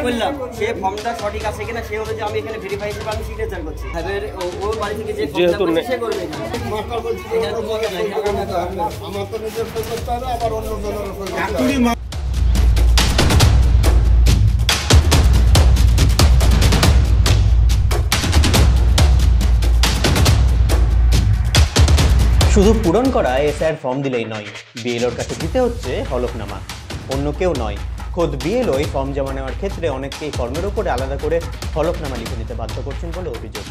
বললাম সে ফর্মটা সঠিক আছে কিনা সে অনুযায়ী আমি এখানে ভেরিফাই হিসেবে আমি সিগনেচার করছি। এবার ওর বাড়ি থেকে যে ফর্মটা সে করবে আমার তো নিজের সই করতে হবে, আবার অন্য জনের সই করতে হবে। শুধু পূরণ করা এসআইআর ফর্ম দিলেই নয়, বিএলওর কাছে দিতে হচ্ছে হলফনামা। অন্য কেউ নয়, খোদ বিএলও এই ফর্ম জমা নেওয়ার ক্ষেত্রে অনেককেই ফর্মের উপরে আলাদা করে হলফনামা লিখে নিতে বাধ্য করছেন বলে অভিযোগ।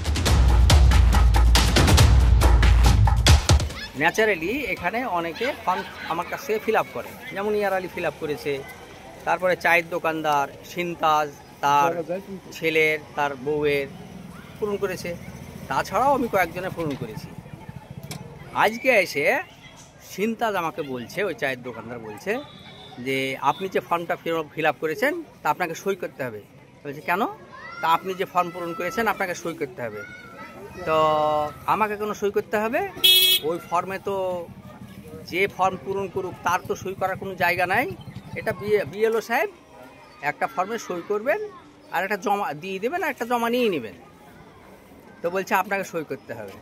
ন্যাচারালি এখানে অনেকে ফর্ম আমার কাছে ফিল আপ করে, যেমন ইয়ার আলী ফিল আপ করেছে, তারপরে চায়ের দোকানদার সিনতাজ তার ছেলের তার বউয়ের পূরণ করেছে, তাছাড়াও আমি কয়েকজনের পূরণ করেছি। আজকে এসে সিনতাজ আমাকে বলছে, ওই চায়ের দোকানদার বলছে যে আপনি যে ফর্মটা ফিল আপ করেছেন তা আপনাকে সই করতে হবে। বলছে কেন? তা আপনি যে ফর্ম পূরণ করেছেন আপনাকে সই করতে হবে। তো আমাকে কোনো সই করতে হবে? ওই ফর্মে তো যে ফর্ম পূরণ করুক তার তো সই করার কোনো জায়গা নাই। এটা বিএলও সাহেব একটা ফর্মে সই করবেন আর একটা জমা দিয়ে দেবেন আর একটা জমা নিয়ে নেবেন। তো বলছে আপনাকে সই করতে হবে।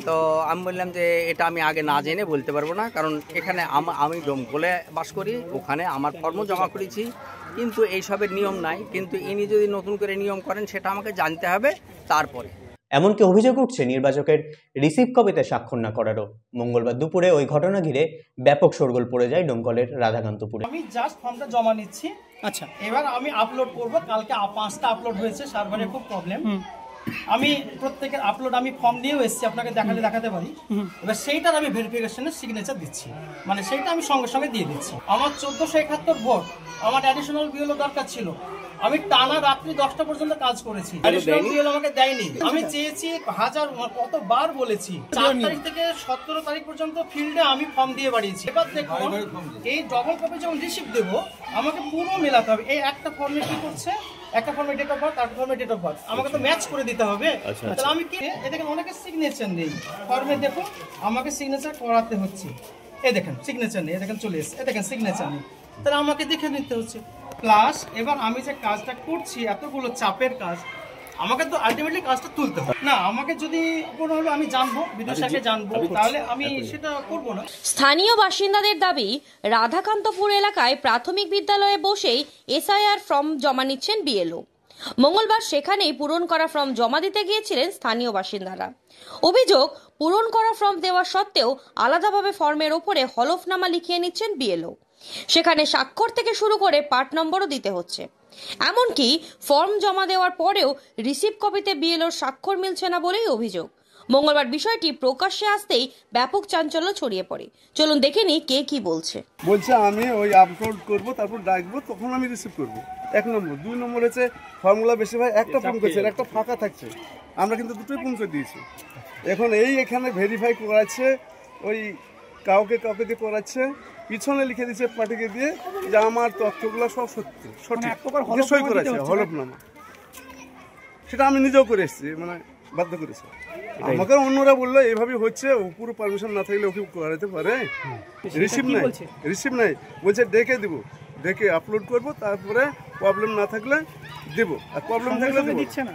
তো আমি বললাম যে এটা আমি আগে না জেনে বলতে পারবো না, কারণ এখানে আমি ডোমকলে বাস করি, ওখানে আমার ফর্ম জমা করেছি, কিন্তু এইসবের নিয়ম নাই। কিন্তু ইনি যদি নতুন করে নিয়ম করেন সেটা আমাকে জানতে হবে তারপরে। এমনকি অভিযোগ উঠছে নির্বাচকের রিসিভ কপিতে স্বাক্ষর না করারও। মঙ্গলবার দুপুরে ওই ঘটনা ঘিরে ব্যাপক শোরগোল পড়ে যায় ডোমকলের রাধাকান্তপুরে। আমি জাস্ট ফর্মটা জমা নিচ্ছি, আচ্ছা এবার আমি আপলোড করব। কালকে 5টা আপলোড হয়েছে, সার্ভারে খুব প্রবলেম। আমি প্রত্যেকের আপলোড আমি ফর্ম নিয়েও এসেছি, আপনাকে দেখাতে পারি। এবার সেইটার আমি ভেরিফিকেশনের সিগনেচার দিচ্ছি, মানে সেইটা আমি সঙ্গে সঙ্গে দিয়ে দিচ্ছি। আমার 1471 ভোট, আমার অ্যাডিশনাল বিএলও দরকার ছিল। আমি টানা রাত্রি 10টা পর্যন্ত কাজ করেছি, অ্যাডিশনাল বিএলও আমাকে দেয়নি। আমি চেয়েছি কতবার বলেছি। 4 তারিখ থেকে 17 তারিখ পর্যন্ত ফিল্ডে আমি ফর্ম দিয়ে বাড়িয়েছি। এবার দেখুন এই ডবল কপি যখন রিসিভ দেবো আমাকে পুরো মেলাতে হবে। এই একটা ফর্মে কি করছে, একটা ফর্মে ডেট অফ বার্থ, একটা ফর্মে ডেট অফ বার্থ, আমাকে তো ম্যাচ করে দিতে হবে। তাহলে আমি কি দেখেন অনেকে সিগনেচার নেই ফর্মে, দেখুন আমাকে সিগনেচার করাতে হচ্ছে। এই দেখেন সিগনেচার নেই, দেখেন চলে এসছে, দেখেন সিগনেচার নেই, তাহলে আমাকে দেখে নিতে হচ্ছে। প্লাস এবার আমি যে কাজটা করছি এতগুলো চাপের কাজ, আমাকে তো আলটিমেটলি কাজটা তুলতে হবে না। আমাকে যদি কোনোভাবে আমি জানবো, বিদেশে জানবো, তাহলে আমি সেটা করবো না। স্থানীয় বাসিন্দাদের দাবি, রাধাকান্তপুর এলাকায় প্রাথমিক বিদ্যালয়ে বসেই এসআইআর ফর্ম জমা নিচ্ছেন বিএলও। মঙ্গলবার সেখানেই পূরণ করা ফর্ম জমা দিতে গিয়েছিলেন স্থানীয় বাসিন্দারা। অভিযোগ, পূরণ করা ফর্ম দেওয়া সত্ত্বেও আলাদাভাবে ফর্মের ওপরে হলফনামা লিখিয়ে নিচ্ছেন বিএলও। সেখানে স্বাক্ষর থেকে শুরু করে পার্ট নম্বরও দিতে হচ্ছে। এমনকি ফর্ম জমা দেওয়ার পরেও রিসিভ কপিতে বিএলওর স্বাক্ষর মিলছে না বলেই অভিযোগ। মঙ্গলবার বিষয়টি প্রকাশ্যে আসতেই ব্যাপক চাঞ্চল্য ছড়িয়ে পড়ে। চলুন দেখে নিই কে কি বলছে। বলছে আমি ওই আপলোড করব, তারপর ডাকবো, তখন আমি রিসিভ করব। 1 নম্বর। 2 নম্বর হচ্ছে ফর্মুলা বেশি ভাই একটা পূরণ করছে, একটা ফাঁকা থাকছে, আমরা কিন্তু দুটোই পূরণ করে দিয়েছি। এখন এখানে ভেরিফাই করাচ্ছে, ওই কাউকে দিয়ে করাচ্ছে, পিছনে লিখে দিচ্ছে পাঠিয়ে দিয়ে যে আমার তথ্যগুলো সব সত্যি সঠিক সই করেছে হলফনামা। সেটা আমি নিজেও করে এসেছি, মানে বাধ্য করেছে আমাকে। অন্যরা বললো এইভাবে হচ্ছে, ও পুরো পারমিশন না থাকলে ওকে করাতে পারে। রিসিভ নাই বলছে ডেকে দিব, ডেকে আপলোড করব, তারপরে প্রবলেম না থাকলে দেব, আর প্রবলেম থাকলে দিচ্ছে না।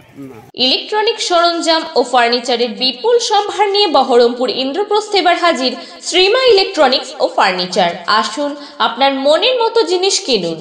ইলেকট্রনিক সরঞ্জাম ও ফার্নিচারের বিপুল সম্ভার নিয়ে বহরমপুর ইন্দ্রপ্রস্থে এবার হাজির শ্রীমা ইলেকট্রনিক্স ও ফার্নিচার। আসুন আপনার মনের মতো জিনিস কিনুন।